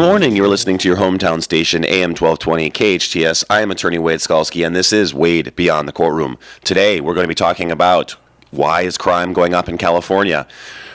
morning. You're listening to your hometown station, AM 1220 KHTS. I am attorney Wade Skalsky, and this is Wade Beyond the Courtroom. Today, we're going to be talking about why is crime going up in California,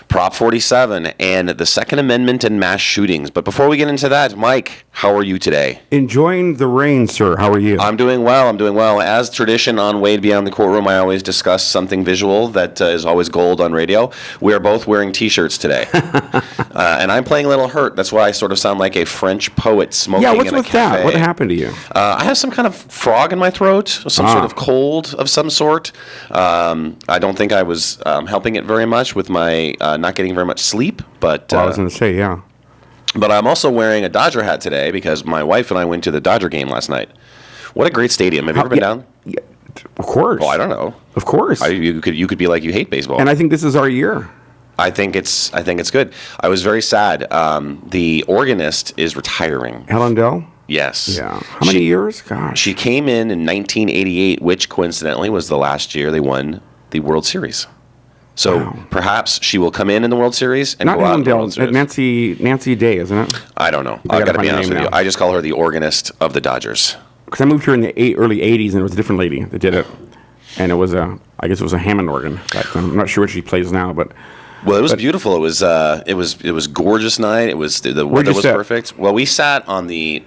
Prop 47, and the Second Amendment and mass shootings. But before we get into that, Mike, how are you today? Enjoying the rain, sir. How are you? I'm doing well. As tradition on Wade Beyond the Courtroom, I always discuss something visual that is always gold on radio. We are both wearing T-shirts today. And I'm playing a little hurt. That's why I sort of sound like a French poet smoking in a cafe. Yeah, what's with that? What happened to you? I have some kind of frog in my throat, some sort of cold of some sort. I don't think I was helping it very much with my not getting very much sleep. But I was going to say, yeah. But I'm also wearing a Dodger hat today because my wife and I went to the Dodger game last night. What a great stadium. Have you ever been down? Yeah, of course. Well, I don't know. Of course. You could be like you hate baseball. And I think this is our year. I think it's good. I was very sad. The organist is retiring. Helen Dell? Yes. Yeah. How many years? Gosh. She came in 1988, which coincidentally was the last year they won the World Series. So perhaps she will come in the World Series and not go out Helen in the World Dell, Series. Nancy Day, isn't it? I don't know. I've got to be honest with you. I just call her the organist of the Dodgers. Because I moved here in the early 80s, and there was a different lady that did it. And it was I guess it was a Hammond organ back then. I'm not sure what she plays now, but... Well, it was beautiful. It was gorgeous night. The weather was perfect. Well, we sat on the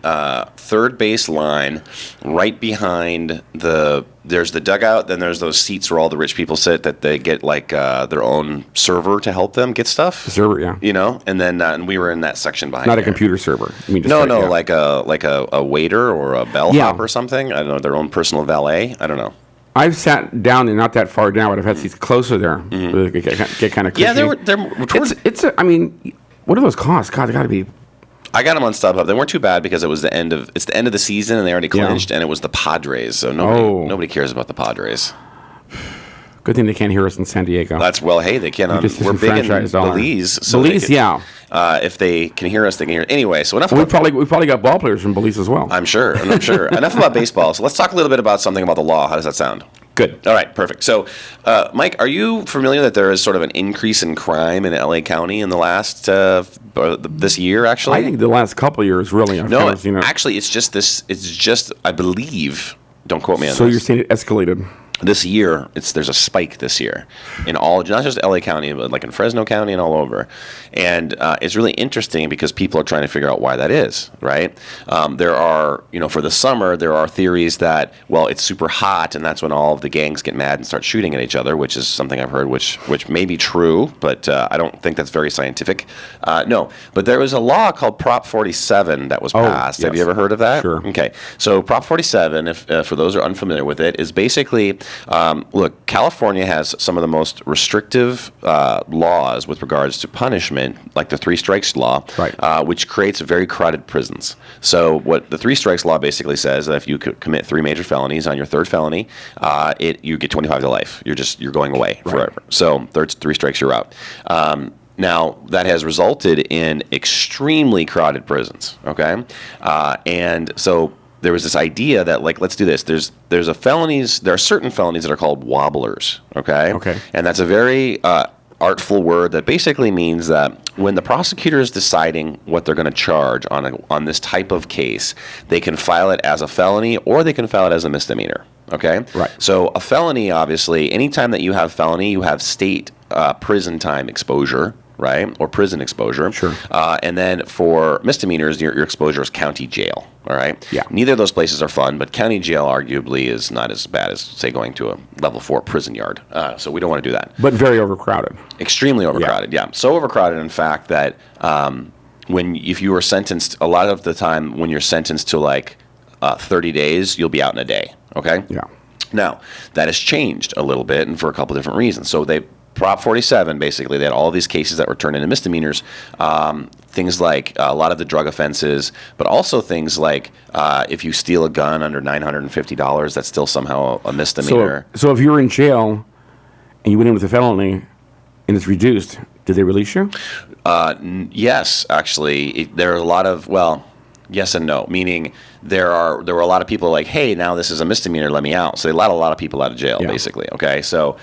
third base line, right behind there's the dugout. Then there's those seats where all the rich people sit that they get like their own server to help them get stuff. Server, yeah. You know, and then and we were in that section behind. Not there. A computer server. I mean, no, like a waiter or a bellhop or something. I don't know, their own personal valet. I don't know. I've sat down and not that far down, but I've had seats closer there. Get kind of cushy. Yeah, I mean, what do those cost? God, they got to be. I got them on StubHub. They weren't too bad because it's the end of the season and they already clinched, and it was the Padres. So nobody cares about the Padres. Good thing they can't hear us in San Diego. Hey, they can. We're big in Belize. So Belize, yeah. If they can hear us, they can hear it. Anyway, so enough. We probably got ball players from Belize as well. I'm sure. Enough about baseball. So let's talk a little bit about something about the law. How does that sound? Good. All right, perfect. So, Mike, are you familiar that there is sort of an increase in crime in LA County in the last this year? Actually, I think the last couple of years really. Actually, it's just I believe. Don't quote me on this. So you're saying it escalated. This year, there's a spike this year in all, not just LA County, but like in Fresno County and all over. And it's really interesting because people are trying to figure out why that is, right? There are, for the summer, there are theories that, well, it's super hot and that's when all of the gangs get mad and start shooting at each other, which is something I've heard, which may be true, but I don't think that's very scientific. No, but there was a law called Prop 47 that was passed. Yes. Have you ever heard of that? Sure. Okay. So Prop 47, if for those who are unfamiliar with it, is basically... look, California has some of the most restrictive laws with regards to punishment, like the three strikes law, right. Which creates very crowded prisons. So what the three strikes law basically says that if you commit three major felonies on your third felony, you get 25 to life. You're going away forever. So three strikes, you're out. Now, that has resulted in extremely crowded prisons, okay? And so... there was this idea that, like, let's do this. There are certain felonies that are called wobblers, okay? Okay. And that's a very artful word that basically means that when the prosecutor is deciding what they're going to charge on this type of case, they can file it as a felony or they can file it as a misdemeanor, okay? Right. So a felony, obviously, anytime that you have felony, you have state prison time exposure, right, or prison exposure. Sure. And then for misdemeanors, your exposure is county jail, all right? Yeah. Neither of those places are fun, but county jail arguably is not as bad as, say, going to a level 4 prison yard. So we don't want to do that. But very overcrowded. Extremely overcrowded, yeah. So overcrowded, in fact, that if you were sentenced, a lot of the time when you're sentenced to like 30 days, you'll be out in a day, okay? Yeah. Now, that has changed a little bit and for a couple different reasons. So Prop 47, basically, they had all these cases that were turned into misdemeanors, things like a lot of the drug offenses, but also things like if you steal a gun under $950, that's still somehow a misdemeanor. So if you were in jail and you went in with a felony and it's reduced, did they release you? Yes, actually. There are a lot of, yes and no, meaning there were a lot of people like, hey, now this is a misdemeanor, let me out. So they let a lot of people out of jail, basically, okay? So...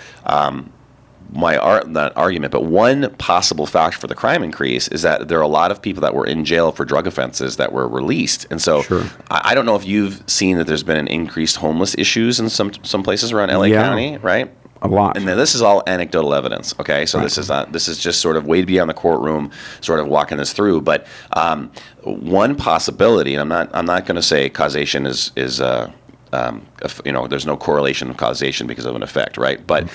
not argument, but one possible factor for the crime increase is that there are a lot of people that were in jail for drug offenses that were released, and so Sure. I don't know if you've seen that there's been an increased homeless issues in some places around LA Yeah. County, right? A lot. And then this is all anecdotal evidence, okay? So Right. this is just sort of Wade Beyond the Courtroom, sort of walking this through. But one possibility, and I'm not going to say causation is there's no correlation of causation because of an effect, right? But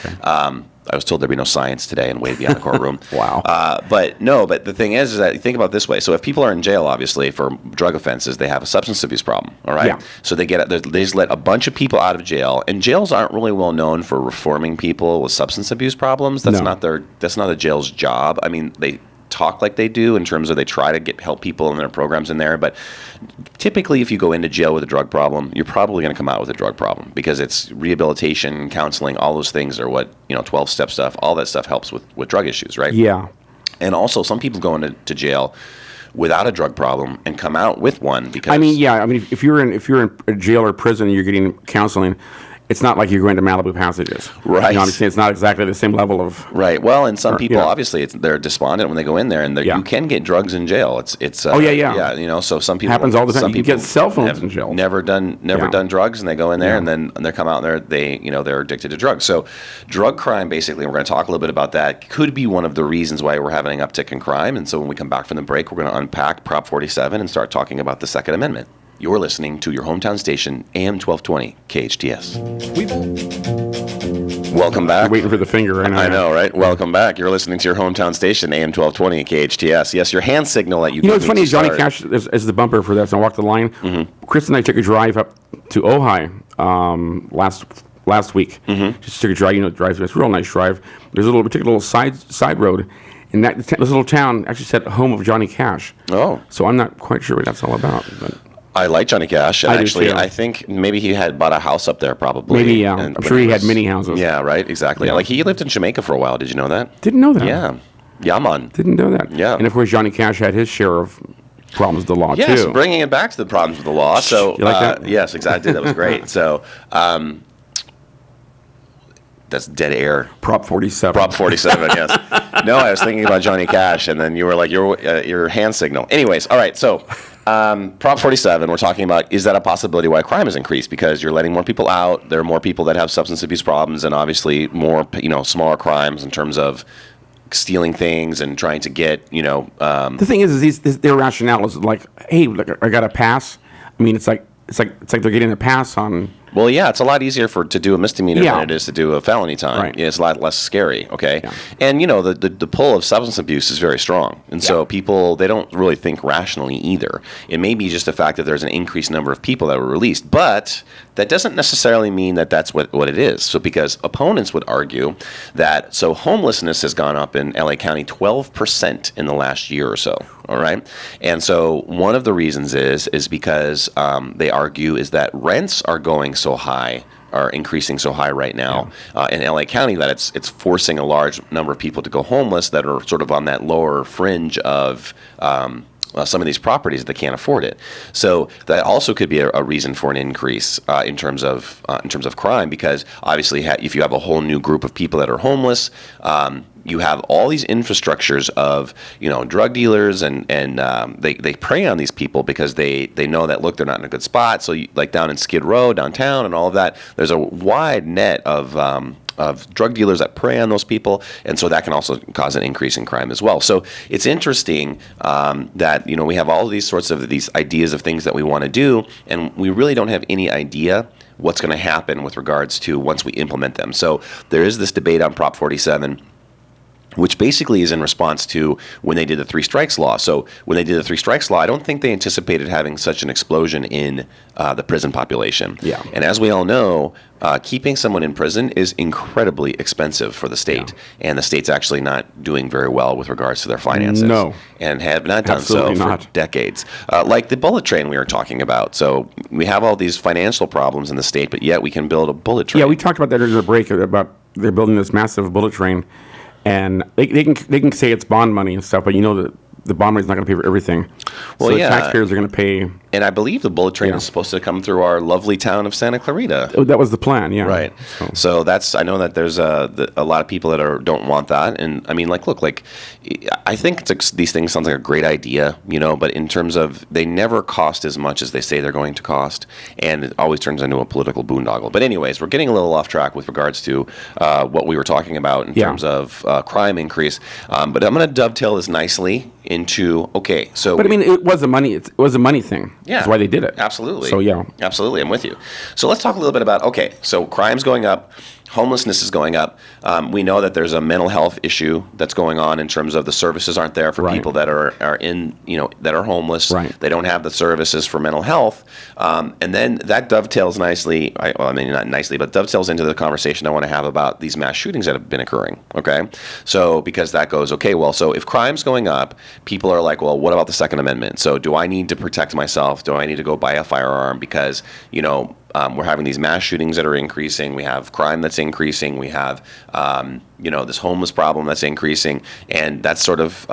I was told there'd be no science today in Wade Beyond the Courtroom. Wow. But the thing is that you think about it this way. So if people are in jail, obviously, for drug offenses, they have a substance abuse problem, all right? Yeah. So they just let a bunch of people out of jail, and jails aren't really well known for reforming people with substance abuse problems. That's No. that's not a jail's job. I mean, they talk like they do in terms of they try to help people in their programs in there, but typically if you go into jail with a drug problem, you're probably going to come out with a drug problem because it's rehabilitation, counseling, all those things are what 12-step stuff, all that stuff helps with drug issues, right? Yeah. And also some people go into jail without a drug problem and come out with one because if you're in a jail or prison and you're getting counseling, it's not like you're going to Malibu Passages. Right. You know what I'm saying? It's not exactly the same level of... Right. Well, and some people, yeah. obviously, they're despondent when they go in there, and Yeah. you can get drugs in jail. It's Oh, yeah. Yeah, so some people... Happens all the time. some You can people get cell phones have in jail. Never done drugs, and they go in there, Yeah. and then they come out there, they're addicted to drugs. So drug crime, basically, and we're going to talk a little bit about that, could be one of the reasons why we're having an uptick in crime. And so when we come back from the break, we're going to unpack Prop 47 and start talking about the Second Amendment. You're listening to your hometown station, AM 1220, KHTS. Welcome back. You're waiting for the finger right now. I know, right? Welcome back. You're listening to your hometown station, AM 1220, KHTS. Yes, your hand signal that you You know, it's gave me funny, to Johnny start. Cash is the bumper for that. So I walked the line. Mm-hmm. Chris and I took a drive up to Ojai last week. Mm-hmm. Just took a drive, drive through. It's a real nice drive. We took a little side road, and this little town actually said home of Johnny Cash. Oh. So I'm not quite sure what that's all about. But I like Johnny Cash. I do Actually, too. I think maybe he had bought a house up there probably. maybe, yeah. And I'm sure he had many houses. Yeah, right? Exactly. Yeah. Like he lived in Jamaica for a while. Did you know that? Didn't know that. Yeah. Yaman. Didn't know that. Yeah. And of course, Johnny Cash had his share of problems with the law, Yes, too. bringing it back to the problems with the law. So, You like that? Yes, exactly. That was great. So, that's dead air. Prop 47. Prop 47, yes. No, I was thinking about Johnny Cash, and then you were like, your hand signal. Anyways, all right, so Prop 47, we're talking about, is that a possibility why crime has increased? Because you're letting more people out, there are more people that have substance abuse problems, and obviously more, smaller crimes in terms of stealing things and trying to get, The thing is their rationale is like, hey, look, I got a pass. I mean, it's like they're getting a pass on. Well, yeah, it's a lot easier to do a misdemeanor Yeah. than it is to do a felony time. Right. Yeah, it's a lot less scary, okay? Yeah. And, the pull of substance abuse is very strong. And so people, they don't really think rationally either. It may be just the fact that there's an increased number of people that were released, but that doesn't necessarily mean that that's what it is. So because opponents would argue that, so homelessness has gone up in LA County 12% in the last year or so, all right? And so one of the reasons is because they argue is that rents are going so high, are increasing so high right now in LA County that it's forcing a large number of people to go homeless that are sort of on that lower fringe of some of these properties that can't afford it. So that also could be a reason for an increase in terms of crime, because obviously if you have a whole new group of people that are homeless, you have all these infrastructures of drug dealers and they prey on these people because they know that, look, they're not in a good spot. So like down in Skid Row downtown and all of that, there's a wide net of drug dealers that prey on those people, and so that can also cause an increase in crime as well. So it's interesting that we have all these sorts of these ideas of things that we want to do, and we really don't have any idea what's going to happen with regards to once we implement them. So there is this debate on Prop 47, which basically is in response to when they did the three strikes law. So when they did the three strikes law, I don't think they anticipated having such an explosion in the prison population. Yeah. And as we all know, keeping someone in prison is incredibly expensive for the state. And the state's actually not doing very well with regards to their finances. No. And have not done Absolutely so not. for decades. Like the bullet train we were talking about. So we have all these financial problems in the state, but yet we can build a bullet train. Yeah, we talked about that during the break about they're building this massive bullet train, and they can say it's bond money and stuff, but the bond money is not going to pay for everything. Well, so yeah. the taxpayers are going to pay. And I believe the bullet train is supposed to come through our lovely town of Santa Clarita. That was the plan, yeah. Right. So that's, I know that there's a lot of people that don't want that. And I mean, like, look, like, I think these things sounds like a great idea, but in terms of they never cost as much as they say they're going to cost. And it always turns into a political boondoggle. But anyways, we're getting a little off track with regards to what we were talking about in terms of crime increase. But I'm going to dovetail this nicely into, okay, so. But I mean, it was a money thing. Yeah. That's why they did it. Absolutely. So, yeah. Absolutely. I'm with you. So let's talk a little bit about, okay, so crime's going up. Homelessness is going up. We know that there's a mental health issue that's going on in terms of the services aren't there for people that are in, that are homeless. Right. They don't have the services for mental health. And then that dovetails nicely, not nicely, but dovetails into the conversation I want to have about these mass shootings that have been occurring. Okay. So because that goes, okay, well, so if crime's going up, people are like, well, what about the Second Amendment? So do I need to protect myself? Do I need to go buy a firearm? Because, we're having these mass shootings that are increasing. We have crime that's increasing. We have, this homeless problem that's increasing. And that's sort of,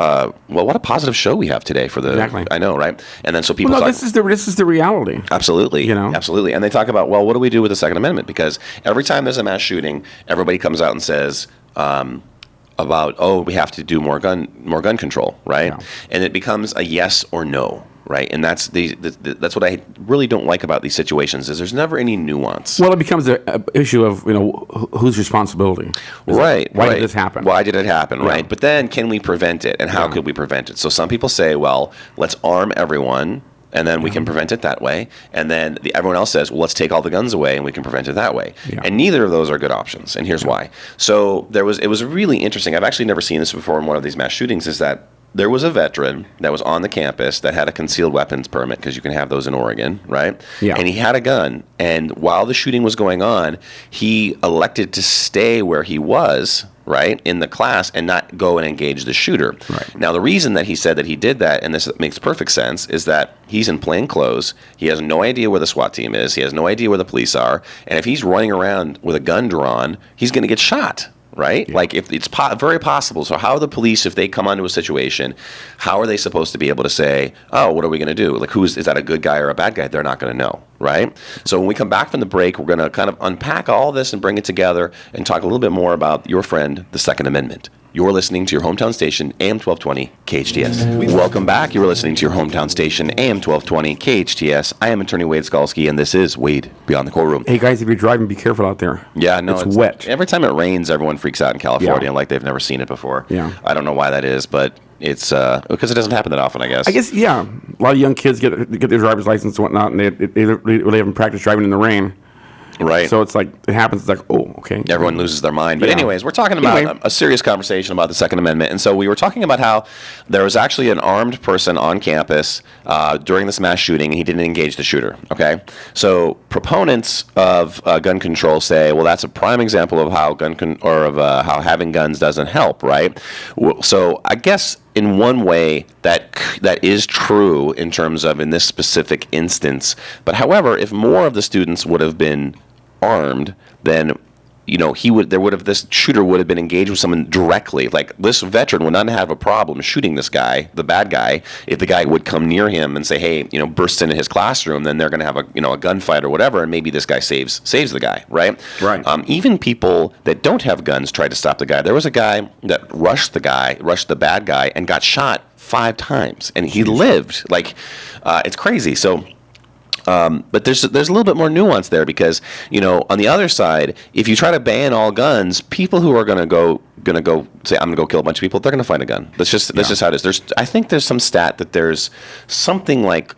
what a positive show we have today for the. Exactly. I know, right? And then so people. Well, no, this is the reality. Absolutely. Absolutely. And they talk about, well, what do we do with the Second Amendment? Because every time there's a mass shooting, everybody comes out and says, about, we have to do more gun control, right? Yeah. And it becomes a yes or no. Right, and that's that's what I really don't like about these situations is there's never any nuance. Well, it becomes an issue of whose responsibility. Right. Why did this happen? Why did it happen? Yeah. Right. But then, can we prevent it, and how could we prevent it? So some people say, well, let's arm everyone, and then we can prevent it that way. And then everyone else says, well, let's take all the guns away, and we can prevent it that way. Yeah. And neither of those are good options. And here's why. So it was really interesting. I've actually never seen this before in one of these mass shootings. Is that there was a veteran that was on the campus that had a concealed weapons permit, because you can have those in Oregon, right? Yeah. And he had a gun. And while the shooting was going on, he elected to stay where he was, right, in the class and not go and engage the shooter. Right. Now, the reason that he said that he did that, and this makes perfect sense, is that he's in plain clothes. He has no idea where the SWAT team is. He has no idea where the police are. And if he's running around with a gun drawn, he's going to get shot. Right? Yeah. Like, if it's very possible. So how are the police, if they come onto a situation, how are they supposed to be able to say, oh, what are we going to do? Like, is that a good guy or a bad guy? They're not going to know. Right? So when we come back from the break, we're going to kind of unpack all this and bring it together and talk a little bit more about your friend, the Second Amendment. You're listening to your hometown station, AM 1220 KHTS. Welcome back. You're listening to your hometown station, AM 1220 KHTS. I am attorney Wade Skalsky, and this is Wade Beyond the Courtroom. Hey, guys, if you're driving, be careful out there. Yeah, no, it's wet. Every time it rains, everyone freaks out in California like they've never seen it before. Yeah. I don't know why that is, but it's because it doesn't happen that often, I guess. Yeah. A lot of young kids get their driver's license and whatnot, and they haven't practiced driving in the rain. Right. So it's like, it happens, it's like, oh, okay. Everyone loses their mind. But anyways, we're talking about a serious conversation about the Second Amendment. And so we were talking about how there was actually an armed person on campus during this mass shooting, and he didn't engage the shooter. Okay. So proponents of gun control say, well, that's a prime example of how how having guns doesn't help, right? So I guess in one way that is true in terms of in this specific instance. But however, if more of the students would have been armed, then this shooter would have been engaged with someone directly. Like, this veteran would not have a problem shooting this guy, the bad guy, if the guy would come near him and say, hey, burst into his classroom, then they're going to have a gunfight or whatever, and maybe this guy saves the guy, right? Right. Even people that don't have guns tried to stop the guy. There was a guy that rushed the bad guy, and got shot 5 times, and he lived. Like, it's crazy. So. But there's a little bit more nuance there, because on the other side, if you try to ban all guns, people who are going to go say, I'm going to go kill a bunch of people, they're going to find a gun. That's just how it is. I think there's some stat that there's something like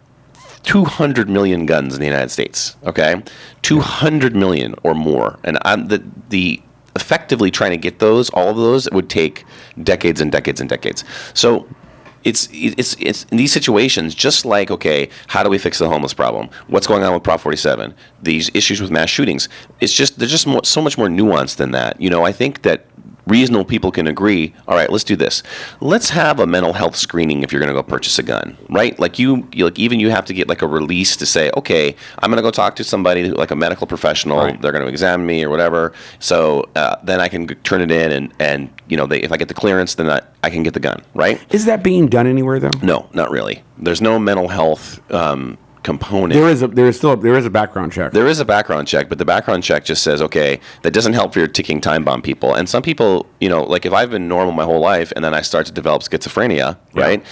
200 million guns in the United States. Okay, 200 million or more, and the effectively trying to get all of those, it would take decades and decades and decades. So. It's in these situations, just like, okay, how do we fix the homeless problem? What's going on with Prop 47? These issues with mass shootings. There's just so much more nuance than that. I think that reasonable people can agree, all right, let's do this. Let's have a mental health screening if you're going to go purchase a gun, right? Like you have to get like a release to say, okay, I'm going to go talk to somebody, like a medical professional. Right. They're going to examine me or whatever. So then I can turn it in, and if I get the clearance, then I can get the gun, right? Is that being done anywhere, though? No, not really. There's no mental health component. There is a background check. There is a background check, but the background check just says, okay, that doesn't help for your ticking time bomb people. And some people, like if I've been normal my whole life and then I start to develop schizophrenia, right?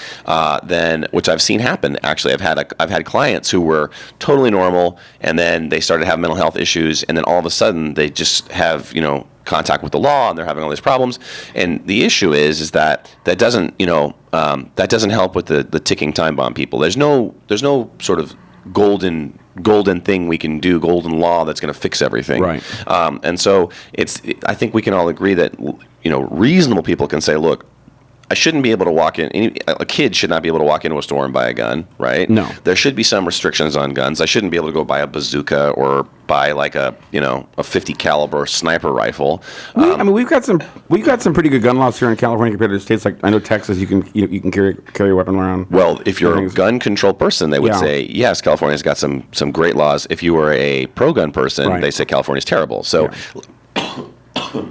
Then, which I've seen happen. Actually, I've had clients who were totally normal and then they started to have mental health issues, and then all of a sudden they just have, contact with the law and they're having all these problems. And the issue is that doesn't, that doesn't help with the ticking time bomb people. There's no sort of golden thing we can do, golden law that's going to fix everything. Right. And so I think we can all agree that, reasonable people can say, look, I shouldn't be able to walk in. A kid should not be able to walk into a store and buy a gun, right? No. There should be some restrictions on guns. I shouldn't be able to go buy a bazooka or buy like a 50 caliber sniper rifle. We've got some pretty good gun laws here in California compared to states like I know Texas. You can carry a weapon around. Well, if you're a gun control person, they would say yes, California's got some great laws. If you were a pro gun person, they say California's terrible. So. Yeah.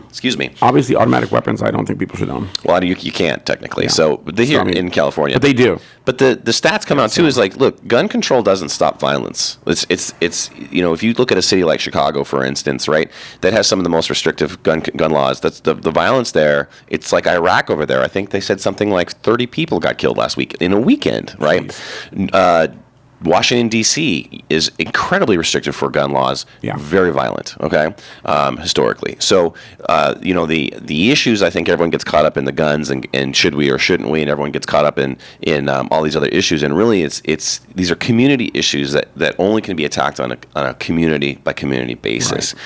Excuse me. Obviously, automatic weapons, I don't think people should own. Well, you can't technically. Yeah. So here in California, but they do. But the stats come out too is like, look, gun control doesn't stop violence. It's if you look at a city like Chicago, for instance, right, that has some of the most restrictive gun laws. That's the violence there. It's like Iraq over there. I think they said something like 30 people got killed last week in a weekend, right? Washington, D.C. is incredibly restrictive for gun laws, very violent, okay, historically. So, the issues, I think everyone gets caught up in the guns and should we or shouldn't we, and everyone gets caught up in all these other issues. And really, these are community issues that only can be attacked on a community-by-community basis. Right.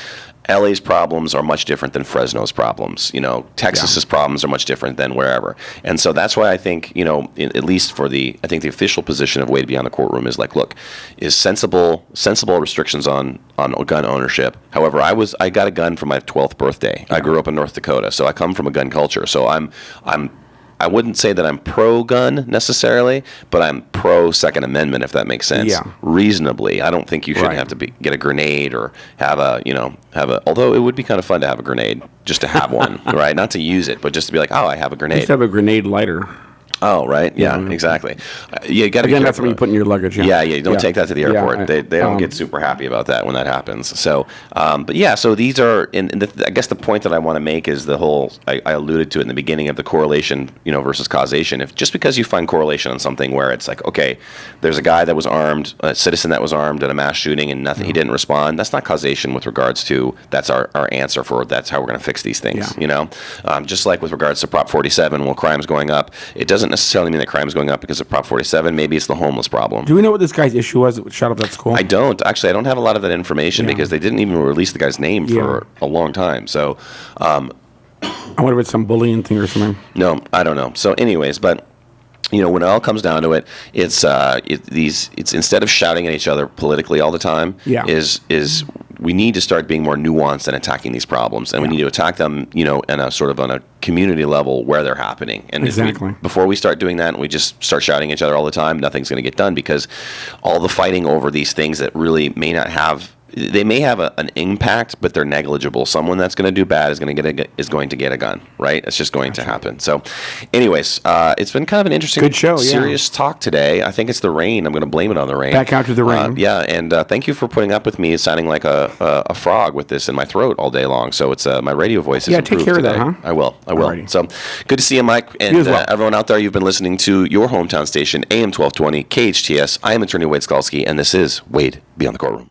LA's problems are much different than Fresno's problems. Texas's problems are much different than wherever. And so that's why I think, at least for the official position of Wade Beyond the Courtroom is like, look, is sensible restrictions on gun ownership. However, I got a gun for my 12th birthday. Yeah. I grew up in North Dakota, so I come from a gun culture. So I wouldn't say that I'm pro-gun necessarily, but I'm pro-Second Amendment, if that makes sense. Yeah. Reasonably. I don't think you should have to get a grenade or have a, although it would be kind of fun to have a grenade, just to have one, right? Not to use it, but just to be like, oh, I have a grenade. Just have a grenade lighter. Oh, right. Yeah, exactly. You got to Again, that's what you put in your luggage. Yeah, you don't take that to the airport. They don't get super happy about that when that happens. So, so these are, I guess the point that I want to make is the whole, I alluded to it in the beginning of the correlation, versus causation. If just because you find correlation on something where it's like, okay, there's a guy that was armed, a citizen that was armed at a mass shooting and nothing, he didn't respond, that's not causation with regards to, that's our answer for, that's how we're going to fix these things, Just like with regards to Prop 47, well, crime's going up, it doesn't necessarily mean that crime is going up because of Prop 47. Maybe it's the homeless problem. Do we know what this guy's issue was that shot up that school? I don't. Actually, I don't have a lot of that information because they didn't even release the guy's name for a long time. So, I wonder if it's some bullying thing or something. No, I don't know. So anyways, but when it all comes down to it, it's instead of shouting at each other politically all the time, is we need to start being more nuanced and attacking these problems, and we need to attack them, in a sort of on a community level where they're happening. And exactly. Before we start doing that, and we just start shouting at each other all the time, nothing's going to get done because all the fighting over these things that really may not have. They may have an impact, but they're negligible. Someone that's going to do bad is going to get a gun, right? It's just going to happen. So, anyways, it's been kind of an interesting, good show, serious talk today. I think it's the rain. I'm going to blame it on the rain. Back out to the rain. And thank you for putting up with me sounding like a frog with this in my throat all day long. So it's my radio voice is improved take care today. of that, huh? I will. Alrighty. So good to see you, Mike, and everyone out there. You've been listening to your hometown station, AM 1220 KHTS. I am attorney Wade Skalsky, and this is Wade Beyond the Courtroom.